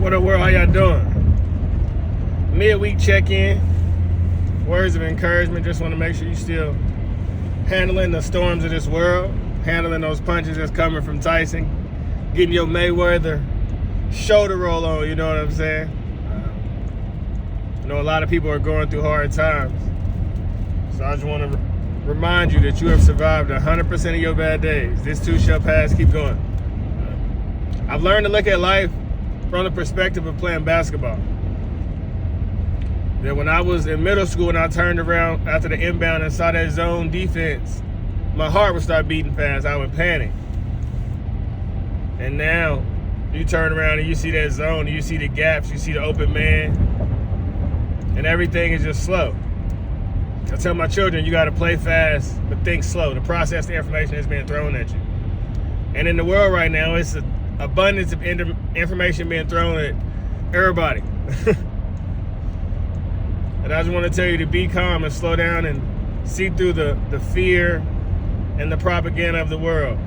What up, world? How y'all doing? Midweek check-in. Words of encouragement. Just want to make sure you still handling the storms of this world, handling those punches that's coming from Tyson, getting your Mayweather shoulder roll on, you know what I'm saying? I know a lot of people are going through hard times. So I just want to remind you that you have survived 100% of your bad days. This too shall pass. Keep going. I've learned to look at life from the perspective of playing basketball. That when I was in middle school and I turned around after the inbound and saw that zone defense, my heart would start beating fast. I would panic. And now you turn around and you see that zone, and you see the gaps, you see the open man, and everything is just slow. I tell my children, you got to play fast, but think slow to process the information that's being thrown at you. And in the world right now, it's an abundance of information being thrown at everybody. And I just want to tell you to be calm and slow down and see through the fear and the propaganda of the world.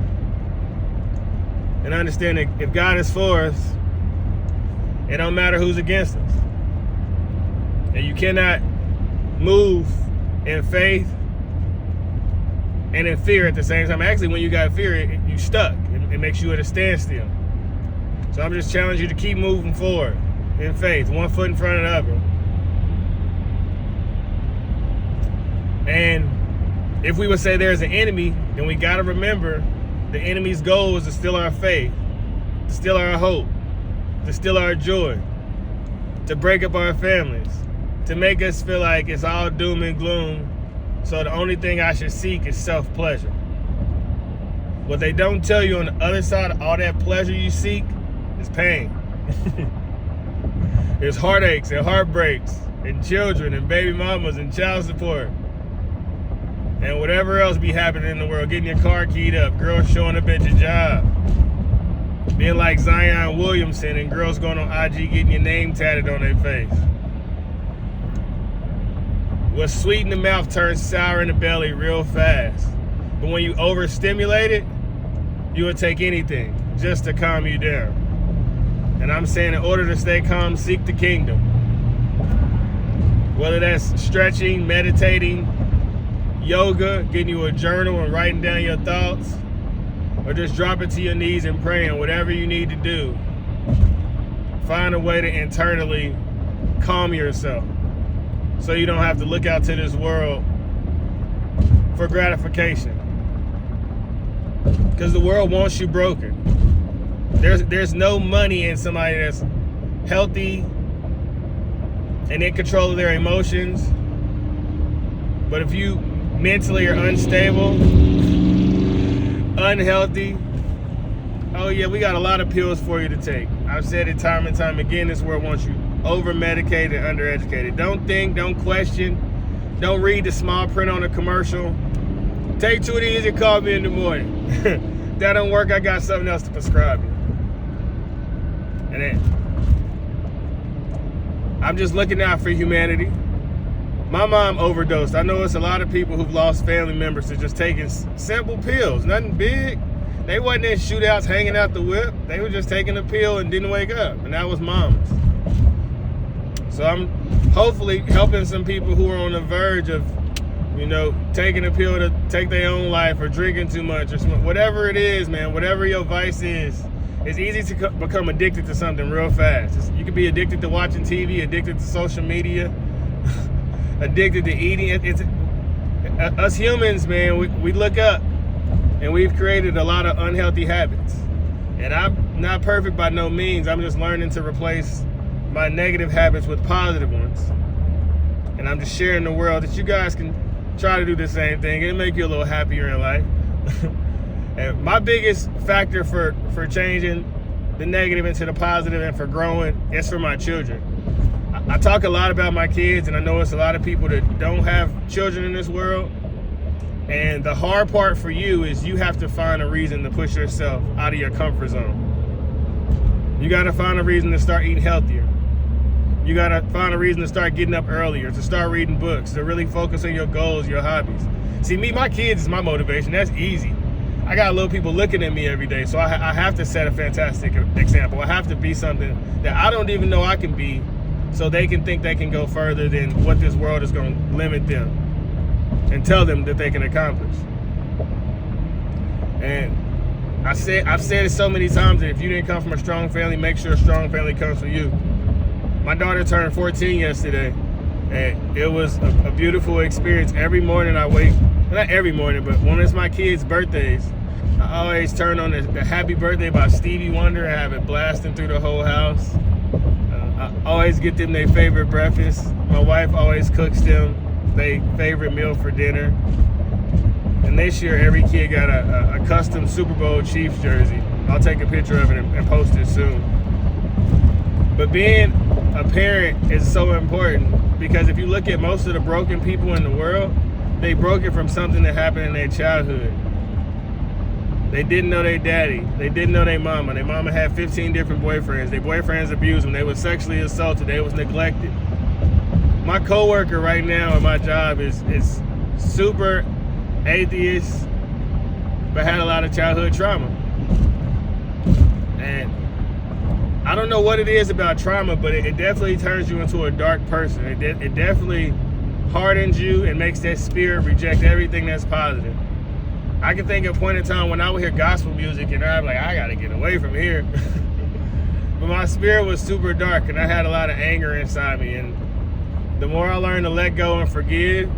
And understand that if God is for us, it don't matter who's against us. And you cannot move in faith and in fear at the same time. Actually, when you got fear, you stuck. It makes you at a standstill. So I'm just challenging you to keep moving forward in faith, one foot in front of the other. And if we would say there's an enemy, then we got to remember the enemy's goal is to steal our faith, to steal our hope, to steal our joy, to break up our families, to make us feel like it's all doom and gloom. So the only thing I should seek is self-pleasure. What they don't tell you on the other side of all that pleasure you seek is pain. There's heartaches and heartbreaks and children and baby mamas and child support and whatever else be happening in the world. Getting your car keyed up, girls showing up at your job, being like Zion Williamson, and girls going on IG getting your name tatted on their face. What's sweet in the mouth turns sour in the belly real fast. But when you overstimulate it, you will take anything just to calm you down. And I'm saying in order to stay calm, seek the kingdom. Whether that's stretching, meditating, yoga, getting you a journal and writing down your thoughts, or just dropping to your knees and praying, whatever you need to do. Find a way to internally calm yourself so you don't have to look out to this world for gratification. Because the world wants you broken. There's no money in somebody that's healthy and in control of their emotions. But if you mentally are unstable, unhealthy, oh yeah, we got a lot of pills for you to take. I've said it time and time again, this world wants you over-medicated and undereducated. Don't think, don't question, don't read the small print on a commercial. Take 2 of these and call me in the morning. If that don't work, I got something else to prescribe you. And then, I'm just looking out for humanity. My mom overdosed. I know it's a lot of people who've lost family members to just taking simple pills, nothing big. They wasn't in shootouts hanging out the whip. They were just taking a pill and didn't wake up. And that was mama's. So I'm hopefully helping some people who are on the verge of, taking a pill to take their own life or drinking too much or whatever it is, man, whatever your vice is. It's easy to become addicted to something real fast. You can be addicted to watching TV, addicted to social media, addicted to eating. Us humans, man, we look up and we've created a lot of unhealthy habits. And I'm not perfect by no means. I'm just learning to replace my negative habits with positive ones. And I'm just sharing the world that you guys can try to do the same thing. It'll make you a little happier in life. And my biggest factor for changing the negative into the positive and for growing is for my children. I talk a lot about my kids, and I know it's a lot of people that don't have children in this world. And the hard part for you is you have to find a reason to push yourself out of your comfort zone. You got to find a reason to start eating healthier. You got to find a reason to start getting up earlier, to start reading books, to really focus on your goals, your hobbies. See, my kids is my motivation. That's easy. I got little people looking at me every day, so I have to set a fantastic example. I have to be something that I don't even know I can be, so they can think they can go further than what this world is going to limit them and tell them that they can accomplish. And I've said it so many times that if you didn't come from a strong family, make sure a strong family comes from you. My daughter turned 14 yesterday, and it was a beautiful experience. Every morning I wake, not every morning, but when it's my kids' birthdays, I always turn on the Happy Birthday by Stevie Wonder and have it blasting through the whole house. I always get them their favorite breakfast. My wife always cooks them their favorite meal for dinner. And this year, every kid got a custom Super Bowl Chiefs jersey. I'll take a picture of it and post it soon. But being a parent is so important, because if you look at most of the broken people in the world, they broke it from something that happened in their childhood. They didn't know their daddy. They didn't know their mama. Their mama had 15 different boyfriends. Their boyfriends abused them. They were sexually assaulted. They was neglected. My coworker right now at my job is super atheist, but had a lot of childhood trauma. And I don't know what it is about trauma, but it definitely turns you into a dark person. It definitely hardens you and makes that spirit reject everything that's positive. I can think of a point in time when I would hear gospel music and I'm like, I gotta get away from here. But my spirit was super dark and I had a lot of anger inside me. And the more I learned to let go and forgive,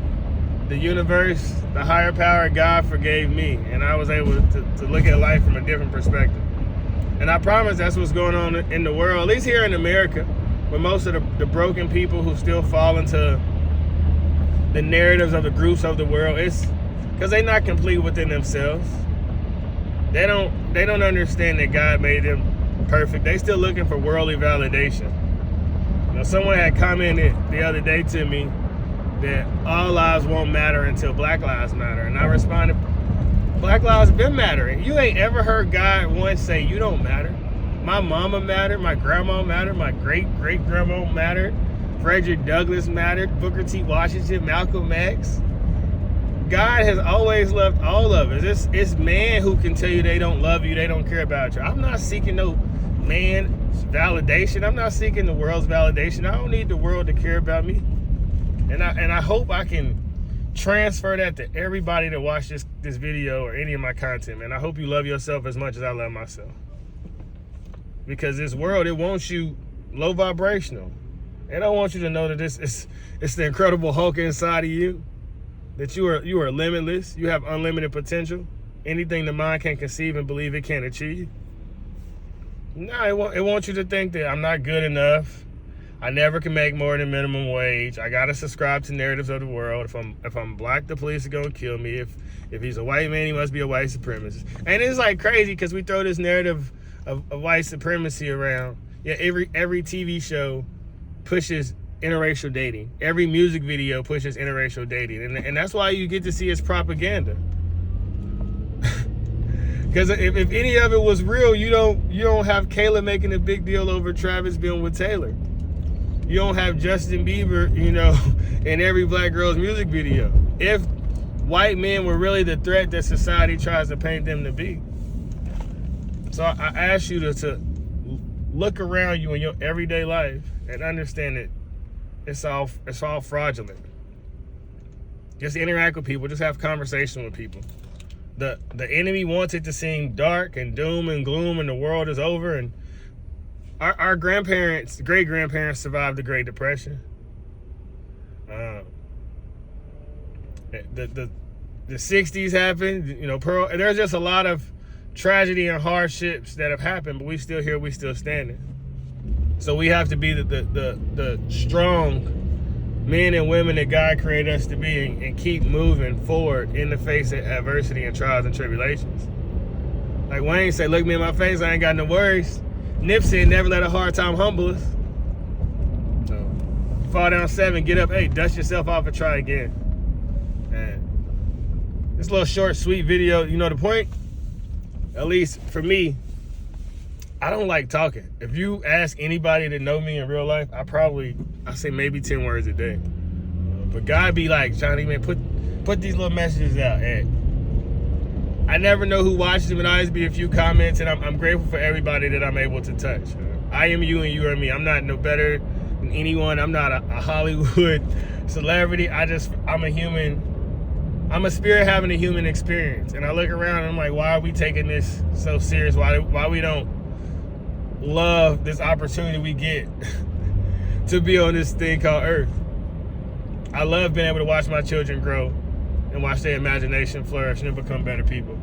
the universe, the higher power, God forgave me. And I was able to look at life from a different perspective. And I promise that's what's going on in the world, at least here in America, with most of the broken people who still fall into the narratives of the groups of the world. It's because they're not complete within themselves. They don't understand that God made them perfect. They still looking for worldly validation. You know, someone had commented the other day to me that all lives won't matter until Black Lives Matter. And I responded, Black lives been mattering. You ain't ever heard God once say you don't matter. My mama mattered, my grandma mattered, my great-great-grandma mattered, Frederick Douglass mattered, Booker T. Washington, Malcolm X. God has always loved all of us. It's man who can tell you they don't love you, they don't care about you. I'm not seeking no man's validation. I'm not seeking the world's validation. I don't need the world to care about me. And I hope I can transfer that to everybody that watch this video or any of my content, man. I hope you love yourself as much as I love myself. Because this world, it wants you low vibrational. They don't want you to know that it's the Incredible Hulk inside of you. That you are limitless. You have unlimited potential. Anything the mind can conceive and believe it can achieve. No, it wants you to think that I'm not good enough. I never can make more than minimum wage. I gotta subscribe to narratives of the world. If I'm black, the police are gonna kill me. If he's a white man, he must be a white supremacist. And it's like crazy because we throw this narrative of white supremacy around. Yeah, every TV show pushes interracial dating. Every music video pushes interracial dating, and that's why you get to see its propaganda. Because if any of it was real, you don't have Kayla making a big deal over Travis being with Taylor. You don't have Justin Bieber, in every black girl's music video. If white men were really the threat that society tries to paint them to be. So I ask you to look around you in your everyday life and understand that it's all fraudulent. Just interact with people, just have conversation with people. The enemy wants it to seem dark and doom and gloom and the world is over, and our grandparents, great-grandparents survived the Great Depression. The 60s happened, there's just a lot of tragedy and hardships that have happened, but we still here, we still standing. So we have to be the strong men and women that God created us to be and keep moving forward in the face of adversity and trials and tribulations. Like Wayne said, look me in my face, I ain't got no worries. Nipsey never let a hard time humble us. So, fall down 7, get up 8, dust yourself off and try again. And this little short, sweet video, the point, at least for me, I don't like talking. If you ask anybody to know me in real life, I say maybe 10 words a day. But God be like, Johnny, man, put these little messages out. And I never know who watches them, and always be a few comments, and I'm grateful for everybody that I'm able to touch. I am you and you are me. I'm not no better than anyone. I'm not a Hollywood celebrity. I'm a human. I'm a spirit having a human experience. And I look around and I'm like, why are we taking this so serious? Why we don't love this opportunity we get to be on this thing called Earth? I love being able to watch my children grow and watch their imagination flourish and become better people.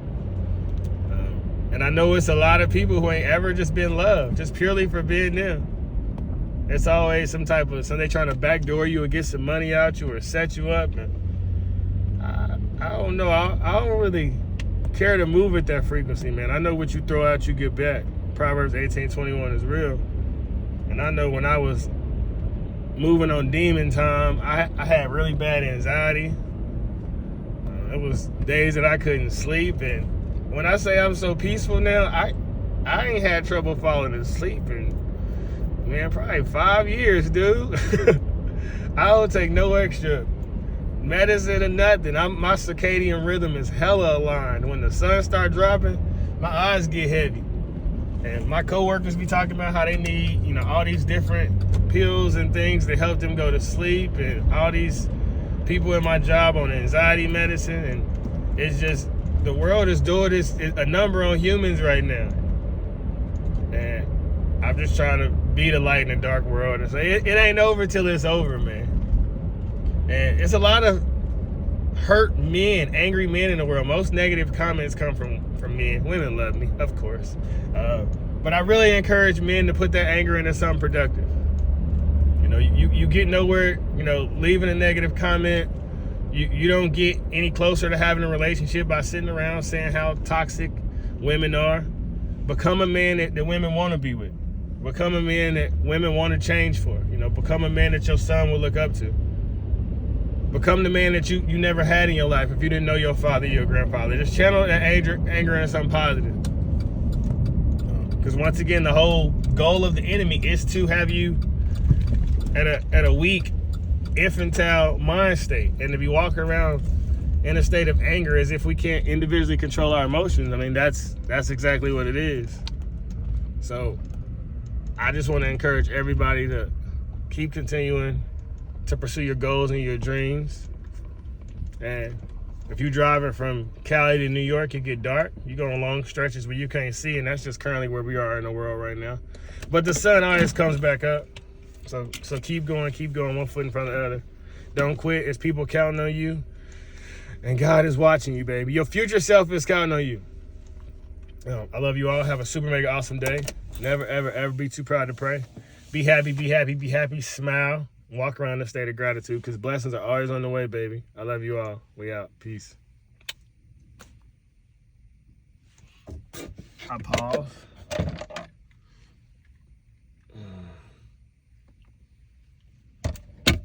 And I know it's a lot of people who ain't ever just been loved, just purely for being them. It's always somebody trying to backdoor you or get some money out you or set you up. And I don't know. I don't really care to move at that frequency, man. I know what you throw out, you get back. Proverbs 18:21 is real. And I know when I was moving on demon time, I had really bad anxiety. It was days that I couldn't sleep. And when I say I'm so peaceful now, I ain't had trouble falling asleep in, man, probably 5 years, dude. I don't take no extra medicine or nothing. My circadian rhythm is hella aligned. When the sun start dropping, my eyes get heavy. And my coworkers be talking about how they need, all these different pills and things to help them go to sleep, and all these people in my job on anxiety medicine. And it's just, the world is doing a number on humans right now. And I'm just trying to be the light in the dark world and say it ain't over till it's over, man. And it's a lot of hurt men, angry men in the world. Most negative comments come from men. Women love me, of course. But I really encourage men to put that anger into something productive. You get nowhere, leaving a negative comment. You don't get any closer to having a relationship by sitting around saying how toxic women are. Become a man that women want to be with. Become a man that women want to change for. Become a man that your son will look up to. Become the man that you never had in your life if you didn't know your father, your grandfather. Just channel that anger into something positive. Because once again, the whole goal of the enemy is to have you at a weak, infantile mind state, and to be walking around in a state of anger as if we can't individually control our emotions. I mean, that's exactly what it is. So I just want to encourage everybody to keep continuing to pursue your goals and your dreams. And if you're driving from Cali to New York, it get dark. You go on long stretches where you can't see, and that's just currently where we are in the world right now. But the sun always comes back up. So keep going, one foot in front of the other. Don't quit. It's people counting on you. And God is watching you, baby. Your future self is counting on you. I love you all. Have a super mega awesome day. Never, ever, ever be too proud to pray. Be happy, be happy, be happy. Smile. Walk around in a state of gratitude, because blessings are always on the way, baby. I love you all. We out. Peace. I pause.